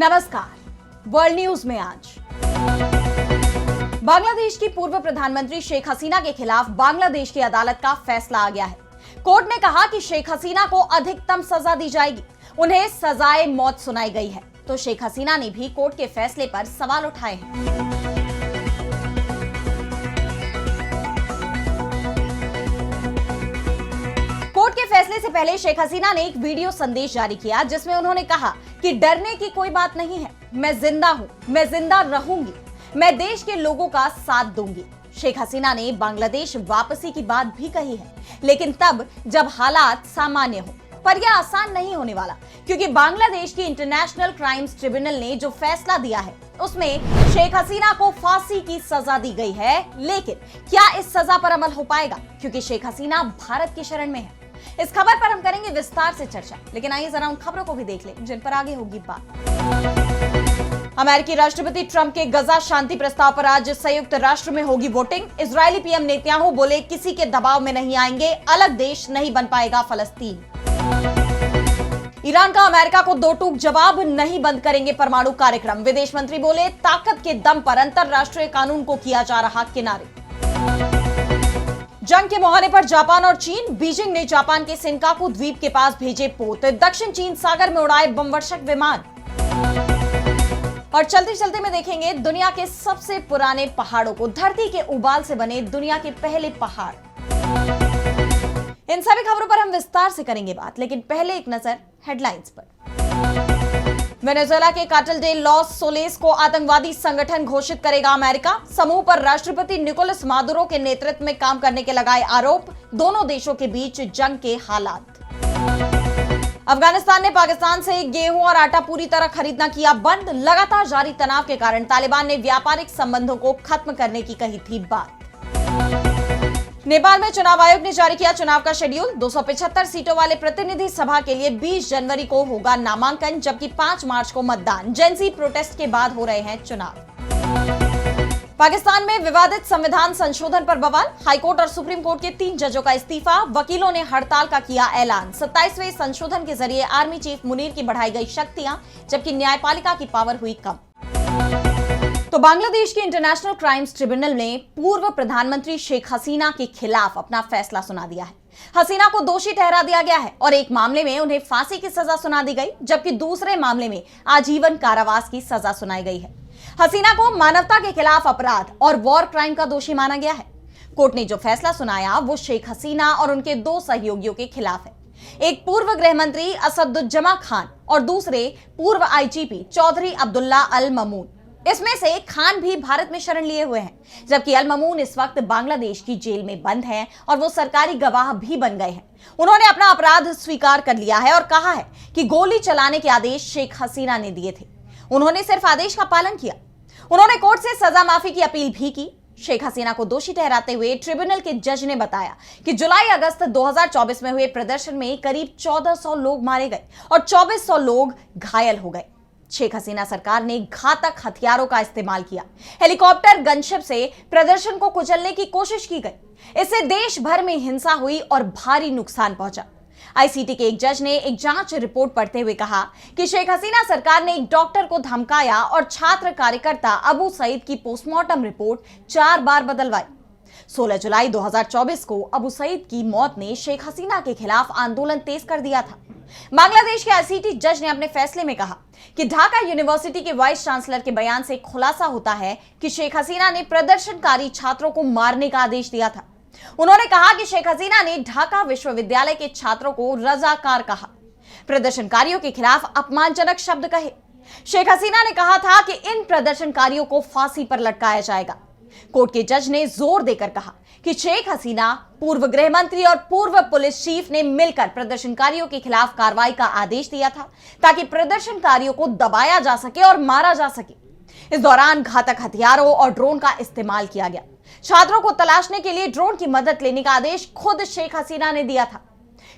नमस्कार। World news में आज बांग्लादेश की पूर्व प्रधानमंत्री शेख हसीना के खिलाफ बांग्लादेश की अदालत का फैसला आ गया है। कोर्ट ने कहा कि शेख हसीना को अधिकतम सजा दी जाएगी। उन्हें सजाए मौत सुनाई गई है। तो शेख हसीना ने भी कोर्ट के फैसले पर सवाल उठाए हैं। कोर्ट के फैसले से पहले शेख हसीना ने एक वीडियो संदेश जारी किया, जिसमें उन्होंने कहा कि डरने की कोई बात नहीं है। मैं जिंदा हूं, मैं जिंदा रहूंगी, मैं देश के लोगों का साथ दूंगी। शेख हसीना ने बांग्लादेश वापसी की बात भी कही है, लेकिन तब जब हालात सामान्य हो। पर यह आसान नहीं होने वाला, क्योंकि बांग्लादेश की इंटरनेशनल क्राइम्स ट्रिब्यूनल ने जो फैसला दिया है उसमें शेख हसीना को फांसी की सजा दी गई है। लेकिन क्या इस सजा पर अमल हो पाएगा, क्योंकि शेख हसीना भारत की शरण में है। इस खबर पर हम करेंगे विस्तार से चर्चा, लेकिन आइए जरा उन खबरों को भी देख लें जिन पर आगे होगी बात। अमेरिकी राष्ट्रपति ट्रंप के गजा शांति प्रस्ताव पर आज संयुक्त राष्ट्र में होगी वोटिंग। इजरायली पीएम नेतन्याहू बोले, किसी के दबाव में नहीं आएंगे, अलग देश नहीं बन पाएगा फलस्तीन। ईरान का अमेरिका को दो टूक जवाब, नहीं बंद करेंगे परमाणु कार्यक्रम। विदेश मंत्री बोले, ताकत के दम पर अंतरराष्ट्रीय कानून को किया जा रहा किनारे। जंग के मुहाने पर जापान और चीन। बीजिंग ने जापान के सेनकाकू द्वीप के पास भेजे पोत। दक्षिण चीन सागर में उड़ाए बमवर्षक विमान। और चलते चलते में देखेंगे दुनिया के सबसे पुराने पहाड़ों को। धरती के उबाल से बने दुनिया के पहले पहाड़। इन सभी खबरों पर हम विस्तार से करेंगे बात, लेकिन पहले एक नजर हेडलाइंस पर। वेनेजुएला के कार्टेल डे लॉस सोलेस को आतंकवादी संगठन घोषित करेगा अमेरिका। समूह पर राष्ट्रपति निकोलस मादुरो के नेतृत्व में काम करने के लगाए आरोप। दोनों देशों के बीच जंग के हालात। अफगानिस्तान ने पाकिस्तान से गेहूं और आटा पूरी तरह खरीदना किया बंद। लगातार जारी तनाव के कारण तालिबान ने व्यापारिक संबंधों को खत्म करने की कही थी बात। नेपाल में चुनाव आयोग ने जारी किया चुनाव का शेड्यूल। 275 सीटों वाले प्रतिनिधि सभा के लिए 20 जनवरी को होगा नामांकन, जबकि 5 मार्च को मतदान। जेनजी प्रोटेस्ट के बाद हो रहे हैं चुनाव। पाकिस्तान में विवादित संविधान संशोधन पर बवाल। हाईकोर्ट और सुप्रीम कोर्ट के 3 जजों का इस्तीफा। वकीलों ने हड़ताल का किया ऐलान। 27वें संशोधन के जरिए आर्मी चीफ मुनीर की बढ़ाई गई शक्तियां, जबकि न्यायपालिका की पावर हुई कम। तो बांग्लादेश की इंटरनेशनल क्राइम्स ट्रिब्यूनल ने पूर्व प्रधानमंत्री शेख हसीना के खिलाफ अपना फैसला सुना दिया है। हसीना को दोषी ठहरा दिया गया है और एक मामले में उन्हें फांसी की सजा सुना दी गई, जबकि दूसरे मामले में आजीवन कारावास की सजा सुनाई गई है। हसीना को मानवता के खिलाफ अपराध और वॉर क्राइम का दोषी माना गया है। कोर्ट ने जो फैसला सुनाया वो शेख हसीना और उनके 2 सहयोगियों के खिलाफ है। एक पूर्व गृह मंत्री असदुज्जमा खान और दूसरे पूर्व आईजीपी चौधरी अब्दुल्ला अल ममून। इसमें से खान भी भारत में शरण लिए हुए हैं, जबकि अल ममून इस वक्त बांग्लादेश की जेल में बंद हैं और वो सरकारी गवाह भी बन गए हैं। उन्होंने अपना अपराध स्वीकार कर लिया है और कहा है कि गोली चलाने के आदेश शेख हसीना ने दिए थे। उन्होंने सिर्फ आदेश का पालन किया। उन्होंने कोर्ट से सजा माफी की अपील भी की। शेख हसीना को दोषी ठहराते हुए ट्रिब्यूनल के जज ने बताया कि जुलाई-अगस्त 2024 में हुए प्रदर्शन में करीब 1400 लोग मारे गए और 2400 लोग घायल हो गए। शेख हसीना सरकार ने घातक हथियारों का इस्तेमाल किया। हेलीकॉप्टर गनशिप से प्रदर्शन को कुचलने की कोशिश की गई। इससे देश भर में हिंसा हुई और भारी नुकसान पहुंचा। आईसीटी के एक जज ने एक जांच रिपोर्ट पढ़ते हुए कहा कि शेख हसीना सरकार ने एक डॉक्टर को धमकाया और छात्र कार्यकर्ता अबू सईद की पोस्टमार्टम रिपोर्ट 4 बार बदलवाई। 16 जुलाई 2024 को अबू सईद की मौत ने शेख हसीना के खिलाफ आंदोलन तेज कर दिया था। बांग्लादेश के आईसीटी जज ने अपने फैसले में कहा कि ढाका यूनिवर्सिटी के वाइस चांसलर के बयान से खुलासा होता है कि शेख हसीना ने प्रदर्शनकारी छात्रों को मारने का आदेश दिया था। उन्होंने कहा कि शेख हसीना ने ढाका विश्वविद्यालय के छात्रों को रजाकार कहा, प्रदर्शनकारियों के खिलाफ अपमानजनक शब्द कहे। शेख हसीना ने कहा था कि इन प्रदर्शनकारियों को फांसी पर लटकाया जाएगा। कोर्ट के जज ने जोर देकर कहा कि शेख हसीना, पूर्व गृह मंत्री और पूर्व पुलिस चीफ ने मिलकर प्रदर्शनकारियों के खिलाफ कार्रवाई का आदेश दिया था, ताकि प्रदर्शनकारियों को दबाया जा सके और मारा जा सके। इस दौरान घातक हथियारों और ड्रोन का इस्तेमाल किया गया। छात्रों को तलाशने के लिए ड्रोन की मदद लेने का आदेश खुद शेख हसीना ने दिया था।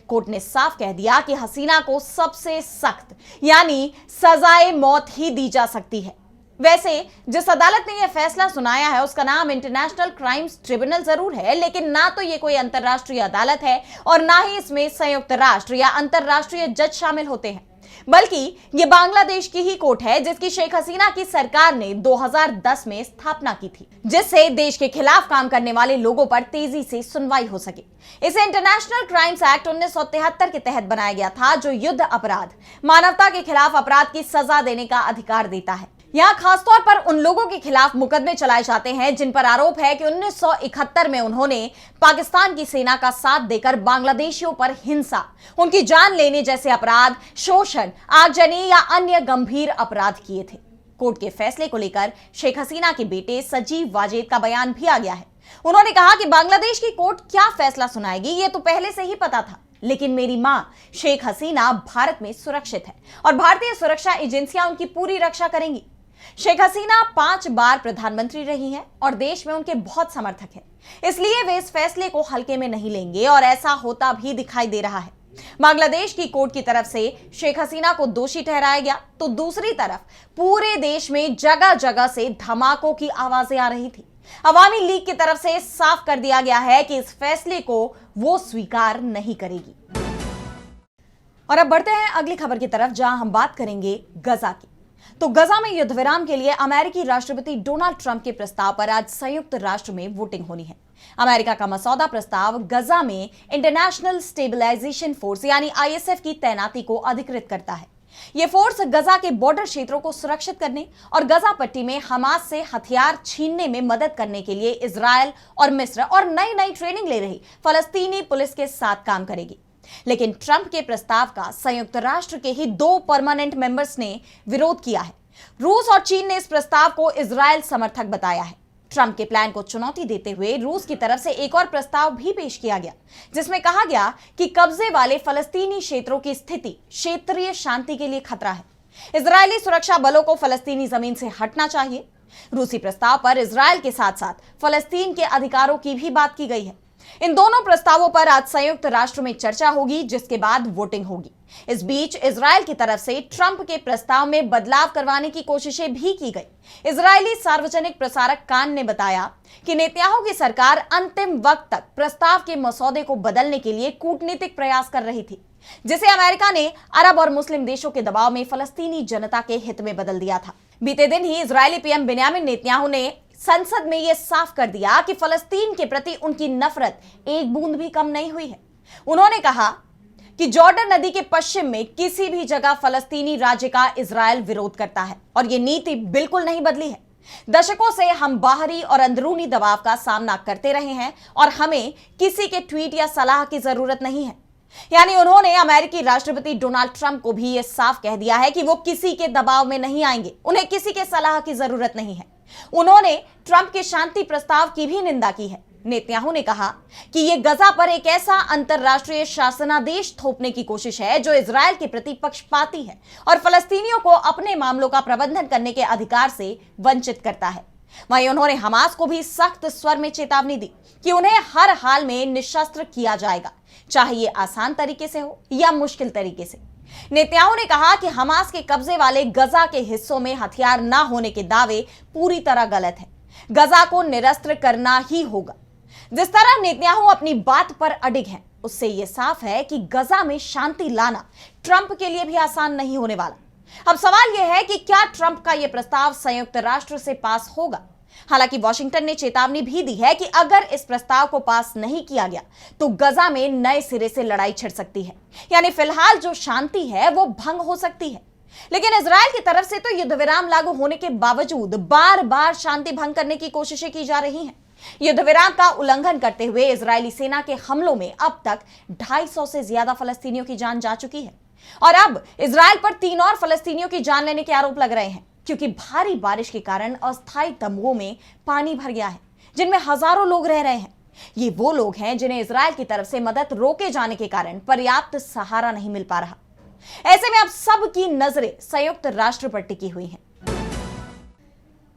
कोर्ट ने साफ कह दिया कि हसीना को सबसे सख्त यानी सजाए मौत ही दी जा सकती है। वैसे जिस अदालत ने यह फैसला सुनाया है उसका नाम इंटरनेशनल क्राइम्स ट्रिब्यूनल जरूर है, लेकिन ना तो ये कोई अंतरराष्ट्रीय अदालत है और ना ही इसमें संयुक्त राष्ट्र या अंतरराष्ट्रीय जज शामिल होते हैं। बल्कि ये बांग्लादेश की ही कोर्ट है जिसकी शेख हसीना की सरकार ने 2010 में स्थापना की थी, जिससे देश के खिलाफ काम करने वाले लोगों पर तेजी से सुनवाई हो सके। इसे इंटरनेशनल क्राइम्स एक्ट 1973 के तहत बनाया गया था, जो युद्ध अपराध, मानवता के खिलाफ अपराध की सजा देने का अधिकार देता है। यहाँ खासतौर पर उन लोगों के खिलाफ मुकदमे चलाए जाते हैं जिन पर आरोप है कि 1971 में उन्होंने पाकिस्तान की सेना का साथ देकर बांग्लादेशियों पर हिंसा, उनकी जान लेने जैसे अपराध, शोषण, आगजनी या अन्य गंभीर अपराध किए थे। कोर्ट के फैसले को लेकर शेख हसीना के बेटे सजीव वाजेद का बयान भी आ गया है। उन्होंने कहा कि बांग्लादेश की कोर्ट क्या फैसला सुनाएगी ये तो पहले से ही पता था, लेकिन मेरी मां शेख हसीना भारत में सुरक्षित है और भारतीय सुरक्षा एजेंसियां उनकी पूरी रक्षा करेंगी। शेख हसीना 5 बार प्रधानमंत्री रही हैं और देश में उनके बहुत समर्थक हैं, इसलिए वे इस फैसले को हल्के में नहीं लेंगे और ऐसा होता भी दिखाई दे रहा है। बांग्लादेश की कोर्ट की तरफ से शेख हसीना को दोषी ठहराया गया, तो दूसरी तरफ पूरे देश में जगह जगह से धमाकों की आवाजें आ रही थी। अवामी लीग की तरफ से साफ कर दिया गया है कि इस फैसले को वो स्वीकार नहीं करेगी। और अब बढ़ते हैं अगली खबर की तरफ, जहां हम बात करेंगे गजा की। तो गजा में युद्ध विराम के लिए अमेरिकी राष्ट्रपति डोनाल्ड ट्रंप के प्रस्ताव पर आज संयुक्त राष्ट्र में वोटिंग होनी है। अमेरिका का मसौदा प्रस्ताव गजा में इंटरनेशनल स्टेबलाइजेशन फोर्स यानी आईएसएफ की तैनाती को अधिकृत करता है। यह फोर्स गजा के बॉर्डर क्षेत्रों को सुरक्षित करने और गजा पट्टी में हमास से हथियार छीनने में मदद करने के लिए इजरायल और मिस्र और नई नई ट्रेनिंग ले रही फलस्तीनी पुलिस के साथ काम करेगी। लेकिन ट्रंप के प्रस्ताव का संयुक्त राष्ट्र के ही 2 परमानेंट मेंबर्स ने विरोध किया है। रूस और चीन ने इस प्रस्ताव को इजरायल समर्थक बताया है। ट्रंप के प्लान को चुनौती देते हुए रूस की तरफ से एक और प्रस्ताव भी पेश किया गया, जिसमें कहा गया कि कब्जे वाले फलस्तीनी क्षेत्रों की स्थिति क्षेत्रीय शांति के लिए खतरा है। इजरायली सुरक्षा बलों को फलस्तीनी जमीन से हटना चाहिए। रूसी प्रस्ताव पर इजरायल के साथ साथ फलस्तीन के अधिकारों की भी बात की गई है। इन दोनों प्रस्तावों पर आज संयुक्त राष्ट्र में चर्चा होगी, जिसके बाद वोटिंग होगी। इस बीच इजरायल की तरफ से ट्रंप के प्रस्ताव में बदलाव करवाने की कोशिशें भी की गई। इजरायली सार्वजनिक प्रसारक कान ने बताया कि नेतन्याहू की सरकार अंतिम वक्त तक प्रस्ताव के मसौदे को बदलने के लिए कूटनीतिक प्रयास कर रही थी, जिसे अमेरिका ने अरब और मुस्लिम देशों के दबाव में फलस्तीनी जनता के हित में बदल दिया था। बीते दिन ही इजरायली पीएम बेन्यामिन नेतन्याहू ने संसद में यह साफ कर दिया कि फलस्तीन के प्रति उनकी नफरत एक बूंद भी कम नहीं हुई है। उन्होंने कहा कि जॉर्डन नदी के पश्चिम में किसी भी जगह फलस्तीनी राज्य का इजरायल विरोध करता है और यह नीति बिल्कुल नहीं बदली है। दशकों से हम बाहरी और अंदरूनी दबाव का सामना करते रहे हैं और हमें किसी के ट्वीट या सलाह की जरूरत नहीं है। यानी उन्होंने अमेरिकी राष्ट्रपति डोनाल्ड ट्रंप को भी यह साफ कह दिया है कि वो किसी के दबाव में नहीं आएंगे, उन्हें किसी के सलाह की जरूरत नहीं है। उन्होंने ट्रंप के शांति प्रस्ताव की भी निंदा की है। नेतन्याहू ने कहा कि यह गजा पर एक ऐसा अंतरराष्ट्रीय शासनादेश थोपने की कोशिश है जो इजरायल के प्रति पक्षपाती है और फलस्तीनियों को अपने मामलों का प्रबंधन करने के अधिकार से वंचित करता है। वहीं उन्होंने हमास को भी सख्त स्वर में चेतावनी दी कि उन्हें हर हाल में निशस्त्र किया जाएगा, चाहे ये आसान तरीके से हो या मुश्किल तरीके से। नेतन्याहू ने कहा कि हमास के कब्जे वाले गजा के हिस्सों में हथियार ना होने के दावे पूरी तरह गलत है। गजा को निरस्त्र करना ही होगा। जिस तरह नेतन्याहू अपनी बात पर अडिग हैं, उससे यह साफ है कि गजा में शांति लाना ट्रंप के लिए भी आसान नहीं होने वाला। अब सवाल यह है कि क्या ट्रंप का यह प्रस्ताव संयुक्त राष्ट्र से पास होगा। हालांकि वॉशिंगटन ने चेतावनी भी दी है कि अगर इस प्रस्ताव को पास नहीं किया गया तो गजा में नए सिरे से लड़ाई छिड़ सकती है। यानी फिलहाल जो शांति है वो भंग हो सकती है। लेकिन इजरायल की तरफ से तो युद्ध विराम लागू होने के बावजूद बार बार शांति भंग करने की कोशिशें की जा रही हैं। युद्ध विराम का उल्लंघन करते हुए इजरायली सेना के हमलों में अब तक 250 से ज्यादा फलस्तीनियों की जान जा चुकी है और अब इजरायल पर 3 और फलस्तीनियों की जान लेने के आरोप लग रहे हैं, क्योंकि भारी बारिश के कारण अस्थायी तंबुओं में पानी भर गया है, जिनमें हजारों लोग रह रहे हैं। ये वो लोग हैं जिन्हें इजरायल की तरफ से मदद रोके जाने के कारण पर्याप्त सहारा नहीं मिल पा रहा। ऐसे में अब सबकी नजरें संयुक्त राष्ट्र पर टिकी हुई हैं।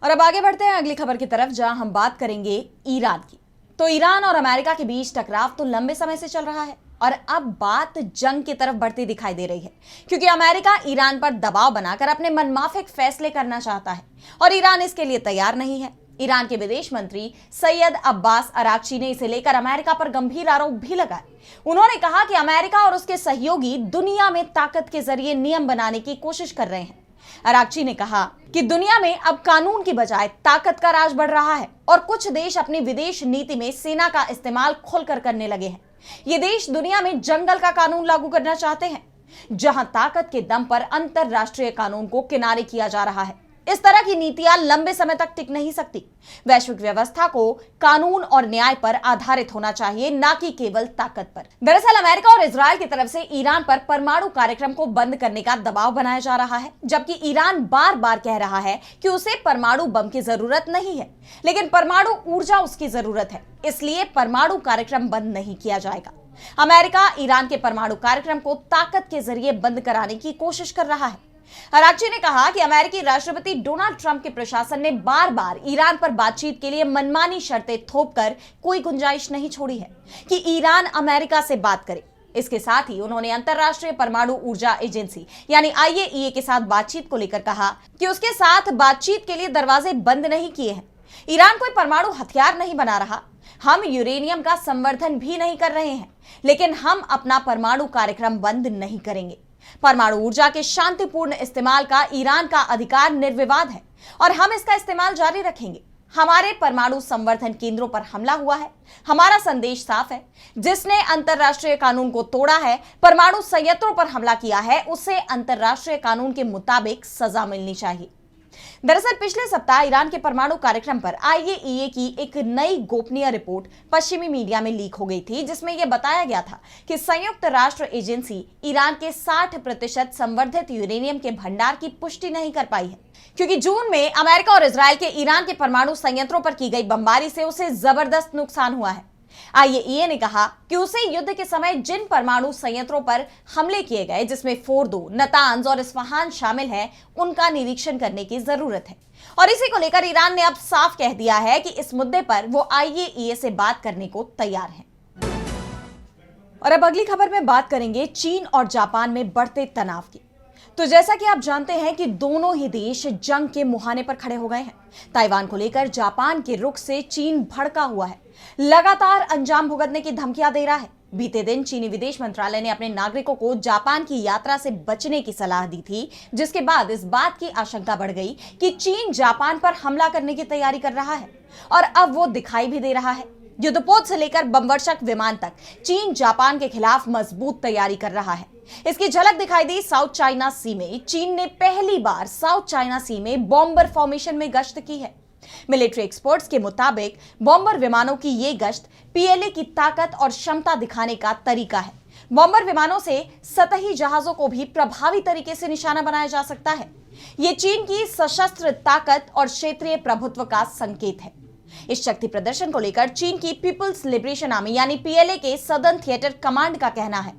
और अब आगे बढ़ते हैं अगली खबर की तरफ, जहां हम बात करेंगे ईरान की। तो ईरान और अमेरिका के बीच टकराव तो लंबे समय से चल रहा है और अब बात जंग की तरफ बढ़ती दिखाई दे रही है, क्योंकि अमेरिका ईरान पर दबाव बनाकर अपने मनमाफिक फैसले करना चाहता है और ईरान इसके लिए तैयार नहीं है। ईरान के विदेश मंत्री सैयद अब्बास अराक्ची ने इसे लेकर अमेरिका पर गंभीर आरोप भी लगाए। उन्होंने कहा कि अमेरिका और उसके सहयोगी दुनिया में ताकत के जरिए नियम बनाने की कोशिश कर रहे हैं। अराक्ची ने कहा कि दुनिया में अब कानून की बजाय ताकत का राज बढ़ रहा है और कुछ देश अपनी विदेश नीति में सेना का इस्तेमाल खुलकर करने लगे हैं। ये देश दुनिया में जंगल का कानून लागू करना चाहते हैं, जहां ताकत के दम पर अंतरराष्ट्रीय कानून को किनारे किया जा रहा है। इस तरह की नीतियां लंबे समय तक टिक नहीं सकती। वैश्विक व्यवस्था को कानून और न्याय पर आधारित होना चाहिए, ना कि केवल ताकत पर। दरअसल अमेरिका और इजरायल की तरफ से ईरान पर परमाणु कार्यक्रम को बंद करने का दबाव बनाया जा रहा है, जबकि ईरान बार बार कह रहा है कि उसे परमाणु बम की जरूरत नहीं है, लेकिन परमाणु ऊर्जा उसकी जरूरत है, इसलिए परमाणु कार्यक्रम बंद नहीं किया जाएगा। अमेरिका ईरान के परमाणु कार्यक्रम को ताकत के जरिए बंद कराने की कोशिश कर रहा है। अराक्ची ने कहा कि अमेरिकी राष्ट्रपति डोनाल्ड ट्रंप के प्रशासन ने बार बार ईरान पर बातचीत के लिए मनमानी शर्तें थोपकर कोई गुंजाइश नहीं छोड़ी है कि ईरान अमेरिका से बात करे। इसके साथ ही उन्होंने अंतरराष्ट्रीय परमाणु ऊर्जा एजेंसी यानी IAEA के साथ बातचीत को लेकर कहा कि उसके साथ बातचीत के लिए दरवाजे बंद नहीं किए हैं। ईरान कोई परमाणु हथियार नहीं बना रहा, हम यूरेनियम का संवर्धन भी नहीं कर रहे हैं, लेकिन हम अपना परमाणु कार्यक्रम बंद नहीं करेंगे। परमाणु ऊर्जा के शांतिपूर्ण इस्तेमाल का ईरान का अधिकार निर्विवाद है और हम इसका इस्तेमाल जारी रखेंगे। हमारे परमाणु संवर्धन केंद्रों पर हमला हुआ है, हमारा संदेश साफ है। जिसने अंतरराष्ट्रीय कानून को तोड़ा है, परमाणु संयंत्रों पर हमला किया है, उसे अंतरराष्ट्रीय कानून के मुताबिक सजा मिलनी चाहिए। दरअसल पिछले सप्ताह ईरान के परमाणु कार्यक्रम पर IAEA की एक नई गोपनीय रिपोर्ट पश्चिमी मीडिया में लीक हो गई थी, जिसमें यह बताया गया था कि संयुक्त राष्ट्र एजेंसी ईरान के 60% संवर्धित यूरेनियम के भंडार की पुष्टि नहीं कर पाई है, क्योंकि जून में अमेरिका और इजरायल के ईरान के परमाणु संयंत्रों पर की गई बमबारी से उसे जबरदस्त नुकसान हुआ है। IAEA ने कहा कि उसे युद्ध के समय जिन परमाणु संयंत्रों पर हमले किए गए, जिसमें फोर्दो, नतांज और इस्फहान शामिल है, उनका निरीक्षण करने की जरूरत है। और इसी को लेकर ईरान ने अब साफ कह दिया है कि इस मुद्दे पर वो IAEA से बात करने को तैयार है। और अब अगली खबर में बात करेंगे चीन और जापान में बढ़ते तनाव की। तो जैसा कि आप जानते हैं कि दोनों ही देश जंग के मुहाने पर खड़े हो गए हैं। ताइवान को लेकर जापान के रुख से चीन भड़का हुआ है, लगातार अंजाम भुगतने की धमकियां दे रहा है। बीते दिन चीनी विदेश मंत्रालय ने अपने नागरिकों को जापान की यात्रा से बचने की सलाह दी थी, जिसके बाद इस बात की आशंका बढ़ गई कि चीन जापान पर हमला करने की तैयारी कर रहा है और अब वो दिखाई भी दे रहा है। युद्धपोत से लेकर बमवर्षक विमान तक चीन जापान के खिलाफ मजबूत तैयारी कर रहा है। इसकी झलक दिखाई दी साउथ चाइना सी में। चीन ने पहली बार साउथ चाइना सी में बॉम्बर फॉर्मेशन में गश्त की है। मिलिट्री एक्सपर्ट्स के मुताबिक बॉम्बर विमानों की ये गश्त PLA की ताकत और क्षमता दिखाने का तरीका है। बॉम्बर विमानों से सतही जहाजों को भी प्रभावी तरीके से निशाना बनाया जा सकता है। ये चीन की सशस्त्र ताकत और क्षेत्रीय प्रभुत्व का संकेत है। इस शक्ति प्रदर्शन को लेकर चीन की पीपुल्स लिबरेशन आर्मी यानी PLA के सदर्न थिएटर कमांड का कहना है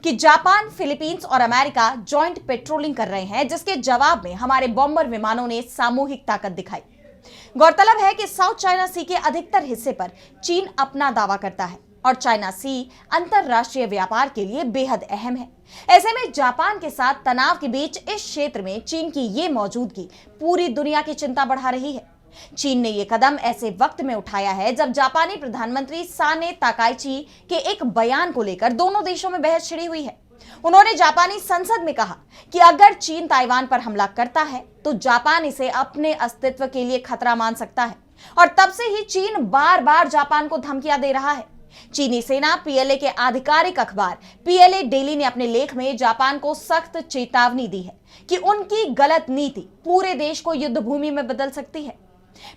कि जापान, फिलीपींस और अमेरिका जॉइंट पेट्रोलिंग कर रहे हैं, जिसके जवाब में हमारे बॉम्बर विमानों ने सामूहिक ताकत दिखाई। गौरतलब है कि साउथ चाइना सी के अधिकतर हिस्से पर चीन अपना दावा करता है और चाइना सी अंतरराष्ट्रीय व्यापार के लिए बेहद अहम है। ऐसे में जापान के साथ तनाव के बीच इस क्षेत्र में चीन की ये मौजूदगी पूरी दुनिया की चिंता बढ़ा रही है। चीन ने ये कदम ऐसे वक्त में उठाया है जब जापानी प्रधानमंत्री साने ताकाइची के एक बयान को लेकर दोनों देशों में बहस छिड़ी हुई है। उन्होंने जापानी संसद में कहा कि अगर चीन ताइवान पर हमला करता है तो जापान इसे अपने अस्तित्व के लिए खतरा मान सकता है और तब से ही चीन बार बार जापान को धमकियां दे रहा है। चीनी सेना PLA के आधिकारिक अखबार PLA डेली ने अपने लेख में जापान को सख्त चेतावनी दी है कि उनकी गलत नीति पूरे देश को युद्ध भूमि में बदल सकती है।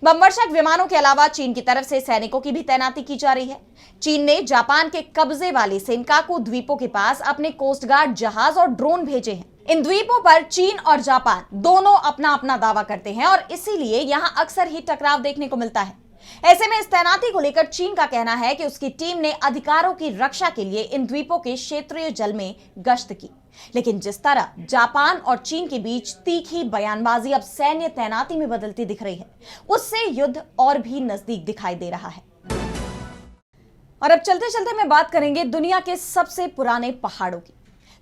बमवर्षक विमानों के अलावा चीन की तरफ से सैनिकों की भी तैनाती की जा रही है। चीन ने जापान के कब्जे वाले सेनकाकू द्वीपों के पास अपने कोस्ट गार्ड जहाज और ड्रोन भेजे हैं। इन द्वीपों पर चीन और जापान दोनों अपना अपना दावा करते हैं और इसीलिए यहां अक्सर ही टकराव देखने को मिलता है। ऐसे में इस तैनाती को लेकर चीन का कहना है कि उसकी टीम ने अधिकारों की रक्षा के लिए इन द्वीपों के क्षेत्रीय जल में गश्त की, लेकिन जिस तरह जापान और चीन के बीच तीखी बयानबाजी अब सैन्य तैनाती में बदलती दिख रही है, उससे युद्ध और भी नजदीक दिखाई दे रहा है। और अब चलते चलते मैं बात करेंगे दुनिया के सबसे पुराने पहाड़ों की।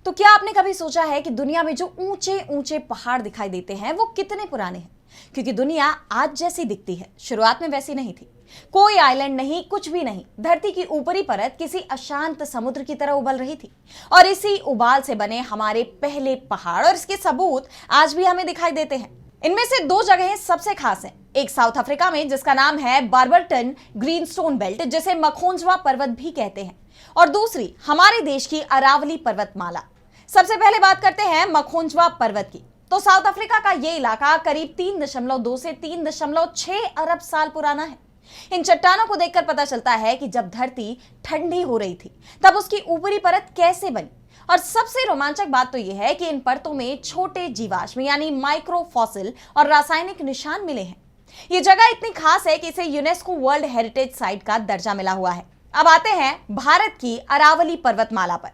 तो क्या आपने कभी सोचा है कि दुनिया में जो ऊंचे ऊंचे पहाड़ दिखाई देते हैं वो कितने पुराने हैं? क्योंकि दुनिया आज जैसी दिखती है शुरुआत में वैसी नहीं थी। कोई आइलैंड नहीं, कुछ भी नहीं। धरती की ऊपरी परत किसी अशांत समुद्र की तरह उबल रही थी और इसी उबाल से बने हमारे पहले पहाड़ और इसके सबूत आज भी हमें दिखाई देते हैं। इनमें से दो जगहें सबसे खास हैं। एक साउथ अफ्रीका में जिसका नाम है बार्बरटन ग्रीनस्टोन बेल्ट, जिसे मखोंजवा पर्वत भी कहते हैं, और दूसरी हमारे देश की अरावली पर्वतमाला। सबसे पहले बात करते हैं मखोंजवा पर्वत की। तो साउथ अफ्रीका का यह इलाका करीब 3.2 से 3.6 अरब साल पुराना है। इन चट्टानों को देखकर पता चलता है कि जब धरती ठंडी हो रही थी तब उसकी ऊपरी परत कैसे बनी। और सबसे रोमांचक बात तो यह है कि इन परतों में छोटे जीवाश्म यानी माइक्रो फॉसिल और रासायनिक निशान मिले हैं। यह जगह इतनी खास है कि इसे यूनेस्को वर्ल्ड हेरिटेज साइट का दर्जा मिला हुआ है। अब आते हैं भारत की अरावली पर्वतमाला पर।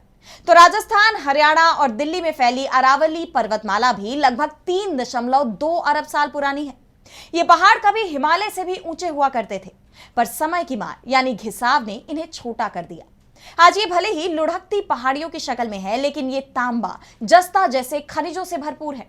तो राजस्थान, हरियाणा और दिल्ली में फैली अरावली पर्वतमाला भी लगभग 3.2 अरब साल पुरानी है। ये पहाड़ कभी हिमालय से भी ऊंचे हुआ करते थे, पर समय की मार यानी घिसाव ने इन्हें छोटा कर दिया। आज ये भले ही लुढ़कती पहाड़ियों की शक्ल में है, लेकिन ये तांबा, जस्ता जैसे खनिजों से भरपूर है।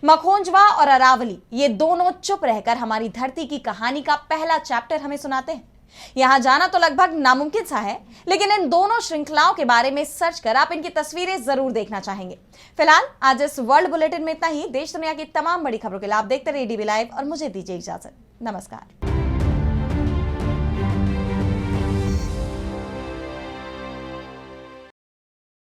मखोंजवा और अरावली ये दोनों चुप रहकर हमारी धरती की कहानी का पहला चैप्टर हमें सुनाते हैं। यहां जाना तो लगभग नामुमकिन सा है, लेकिन इन दोनों श्रृंखलाओं के बारे में सर्च कर आप इनकी तस्वीरें जरूर देखना चाहेंगे। फिलहाल आज इस वर्ल्ड बुलेटिन में इतना ही। देश दुनिया की तमाम बड़ी खबरों के लिए आप देखते रहिए डीवी लाइव और मुझे दीजिए इजाजत। नमस्कार।